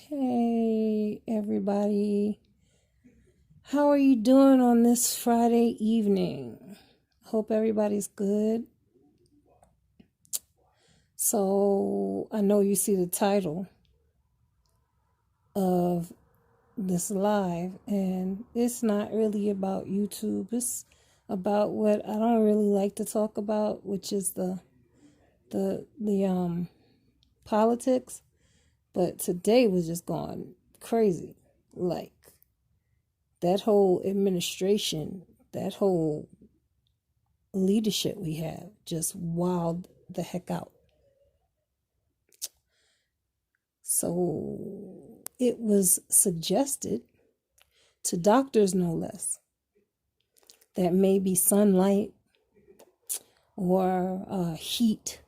Hey, everybody. How are you doing on this Friday evening? Hope everybody's good. So, I know you see the title of this live, and it's not really about YouTube. It's about what I don't really like to talk about, which is the politics. But today was just gone crazy. Like, that whole administration, that whole leadership we have just wowed the heck out. So it was suggested to doctors, no less, that maybe sunlight or heat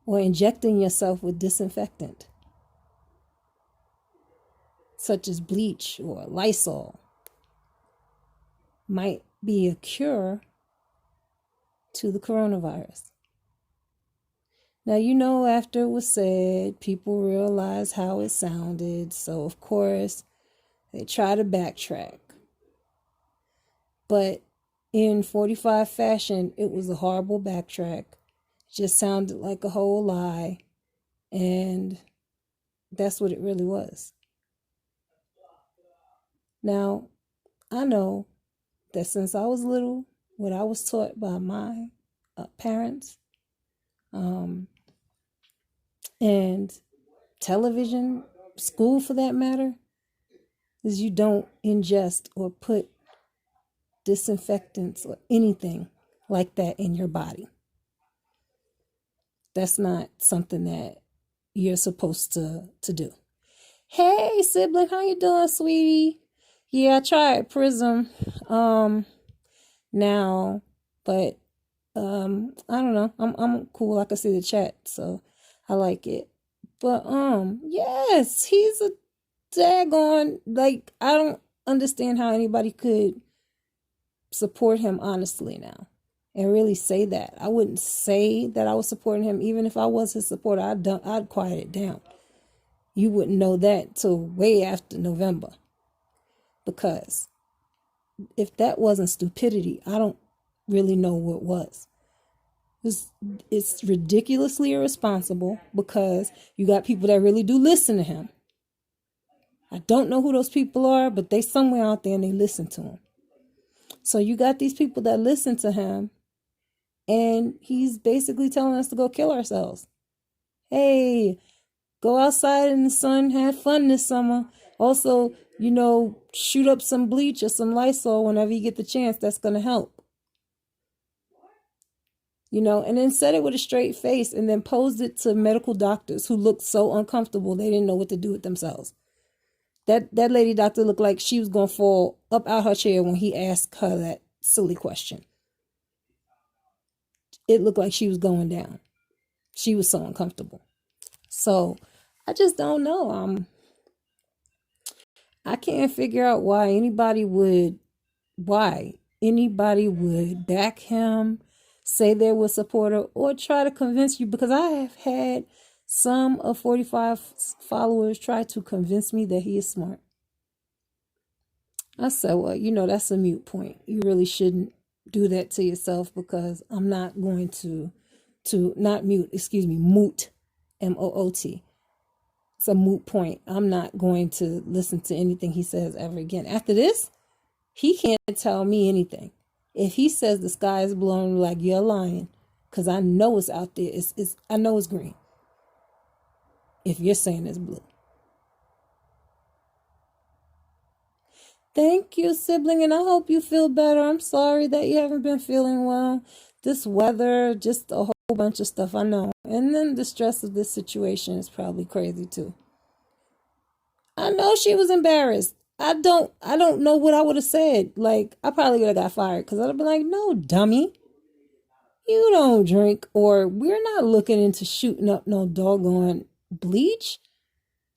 or injecting yourself with disinfectant, such as bleach or Lysol, might be a cure to the coronavirus. Now, after it was said, people realized how it sounded. So, of course, they try to backtrack. But in 45 fashion, it was a horrible backtrack. It just sounded like a whole lie. And that's what it really was. Now, I know that since I was little, what I was taught by my parents, and television, school for that matter, is you don't ingest or put disinfectants or anything like that in your body. That's not something that you're supposed to do. Hey, sibling, how you doing, sweetie? Yeah, I tried Prism now, but I don't know. I'm cool. I can see the chat, so I like it. But yes, he's a daggone, like, I don't understand how anybody could support him honestly now and really say that. I wouldn't say that I was supporting him. Even if I was his supporter, I'd quiet it down. You wouldn't know that till way after November, because if that wasn't stupidity, I don't really know what was. It's ridiculously irresponsible, because you got people that really do listen to him. I don't know who those people are, but they somewhere out there and they listen to him. So you got these people that listen to him, and he's basically telling us to go kill ourselves. Hey, go outside in the sun, have fun this summer. Also, shoot up some bleach or some Lysol whenever you get the chance. That's going to help. And then said it with a straight face, and then posed it to medical doctors who looked so uncomfortable they didn't know what to do with themselves. That lady doctor looked like she was going to fall up out her chair when he asked her that silly question. It looked like she was going down. She was so uncomfortable. So I just don't know. I can't figure out why anybody would back him, say they were a supporter, or try to convince you, because I have had some of 45 followers try to convince me that he is smart. I said, well, that's a moot point. You really shouldn't do that to yourself, because I'm not going to not mute, excuse me, moot, M-O-O-T. It's a moot point. I'm not going to listen to anything he says ever again. After this, he can't tell me anything. If he says the sky is blue, I'm like, you're lying, because I know it's out there. I know it's green. If you're saying it's blue. Thank you, sibling, and I hope you feel better. I'm sorry that you haven't been feeling well. This weather, just a whole bunch of stuff, I know. And then the stress of this situation is probably crazy too. I know she was embarrassed. I don't know what I would have said. Like, I probably would have got fired, because I'd have been like, no, dummy. You don't drink, or we're not looking into shooting up no doggone bleach.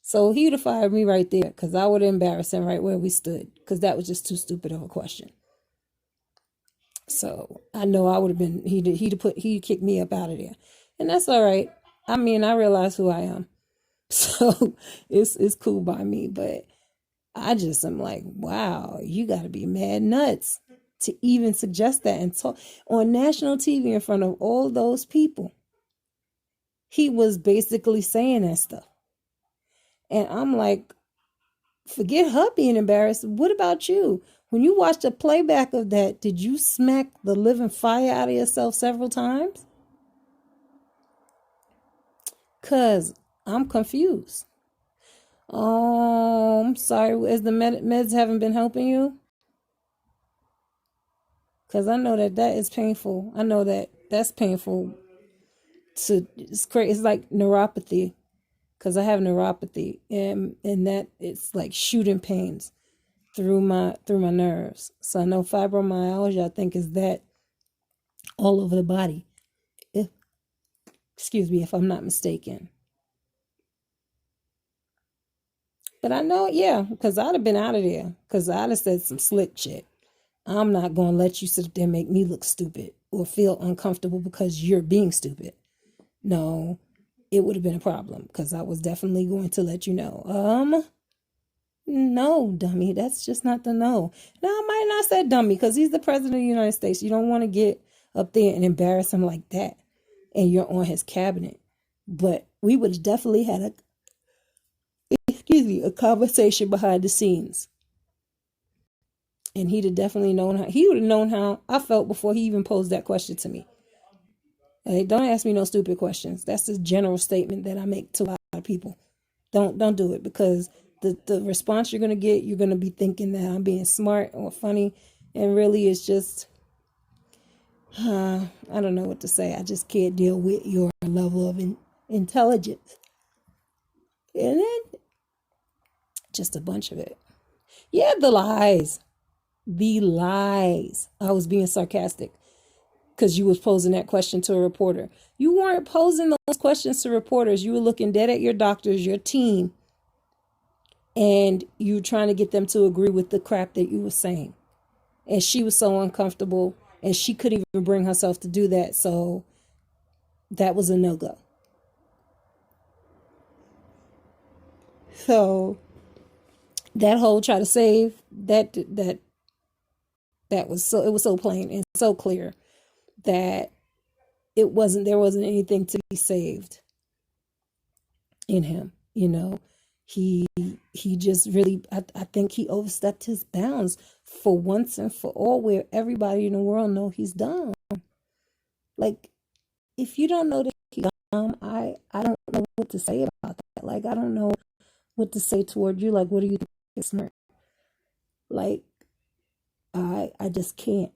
So he would have fired me right there, because I would have embarrassed him right where we stood, because that was just too stupid of a question. So I know I would have been, he'd kick me up out of there. And that's all right. I mean, I realize who I am. So it's cool by me, but I just am like, wow, you got to be mad nuts to even suggest that and talk on national TV in front of all those people. He was basically saying that stuff. And I'm like, forget her being embarrassed. What about you? When you watched a playback of that, did you smack the living fire out of yourself several times? Because I'm confused. Oh, I'm sorry. As the meds haven't been helping you? Because I know that that is painful. I know that that's painful. It's crazy. It's like neuropathy. Because I have neuropathy, and that it's like shooting pains through my nerves. So I know fibromyalgia, I think, is that all over the body. If excuse me, if I'm not mistaken. But I know, yeah, because I'd have been out of there. Because I'd have said some slick shit. I'm not going to let you sit there and make me look stupid or feel uncomfortable because you're being stupid. No, it would have been a problem because I was definitely going to let you know. No, dummy, that's just not the no. Now, I might not say dummy because he's the president of the United States. You don't want to get up there and embarrass him like that. And you're on his cabinet. But we would have definitely had a conversation behind the scenes. And he'd have definitely known how, he would have known how I felt before he even posed that question to me. Hey, don't ask me no stupid questions. That's a general statement that I make to a lot of people. Don't do it because the response you're gonna get, you're gonna be thinking that I'm being smart or funny, and really it's just I don't know what to say. I just can't deal with your level of intelligence, and then just a bunch of it. Yeah, the lies. I was being sarcastic because you was posing that question to a reporter. You weren't posing those questions to reporters. You were looking dead at your doctors, your team, and you were trying to get them to agree with the crap that you were saying. And she was so uncomfortable, and she couldn't even bring herself to do that. So that was a no-go. So that whole try to save that was so, it was so plain and so clear that there wasn't anything to be saved in him. He he just really, I think he overstepped his bounds for once and for all, where everybody in the world know he's dumb. Like, if you don't know that he's dumb, I don't know what to say about that. Like, I don't know what to say toward you. Like, what do you think is smart? Like, I just can't.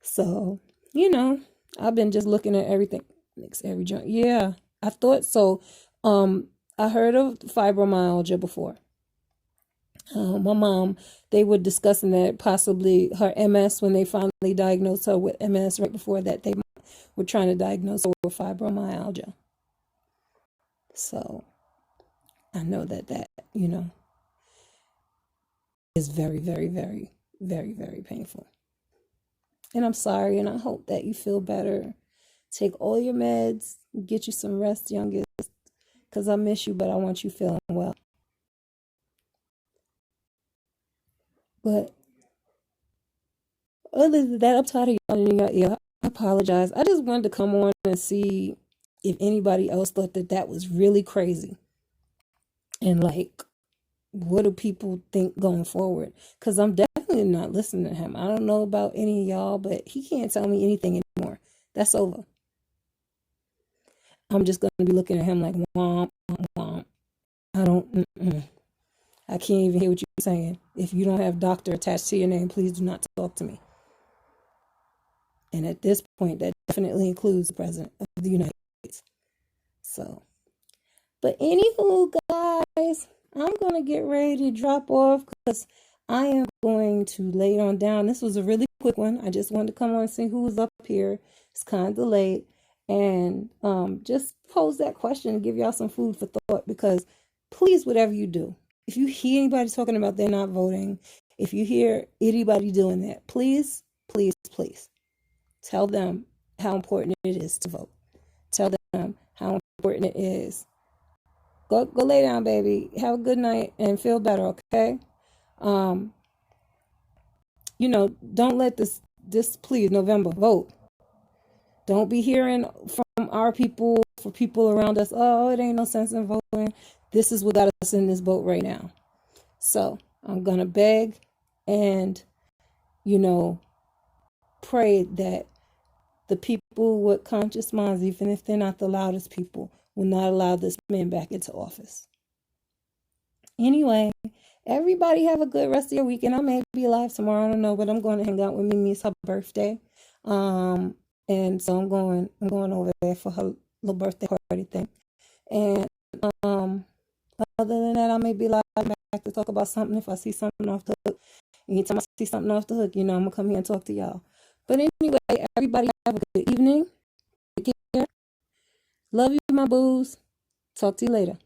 So, I've been just looking at everything, mix every joint. Yeah, I thought so. Um, I heard of fibromyalgia before. My mom, they were discussing that possibly her MS, when they finally diagnosed her with MS, right before that, they were trying to diagnose her with fibromyalgia. So I know that is very, very, very, very, very painful. And I'm sorry, and I hope that you feel better. Take all your meds, get you some rest, youngest, because I miss you, but I want you feeling well. But other than that, I'm tired of y'all in your ear. I apologize. I just wanted to come on and see if anybody else thought that that was really crazy. And like, what do people think going forward? Because I'm definitely not listening to him. I don't know about any of y'all, but he can't tell me anything anymore. That's over. I'm just going to be looking at him like, womp, womp, womp. I don't, I can't even hear what you're saying. If you don't have doctor attached to your name, please do not talk to me. And at this point, that definitely includes the President of the United States. So, but anywho, guys, I'm going to get ready to drop off because I am going to lay on down. This was a really quick one. I just wanted to come on and see who was up here. It's kind of late. And just pose that question and give y'all some food for thought, because please, whatever you do, if you hear anybody talking about they're not voting, if you hear anybody doing that, please, please, please tell them how important it is to vote. Tell them how important it is. Go lay down, baby. Have a good night and feel better, okay? Um, don't let this please November vote. Don't be hearing from our people for people around us, oh, it ain't no sense in voting. This is what got us in this boat right now. So I'm gonna beg and pray that the people with conscious minds, even if they're not the loudest people, will not allow this man back into office. Anyway, everybody have a good rest of your weekend. I may be alive tomorrow, I don't know, but I'm going to hang out with Mimi. It's her birthday. And so I'm going over there for her little birthday party thing. And other than that, I may be live back to talk about something if I see something off the hook. Anytime I see something off the hook, I'm gonna come here and talk to y'all. But anyway, everybody have a good evening. Take care. Love you, my boos. Talk to you later.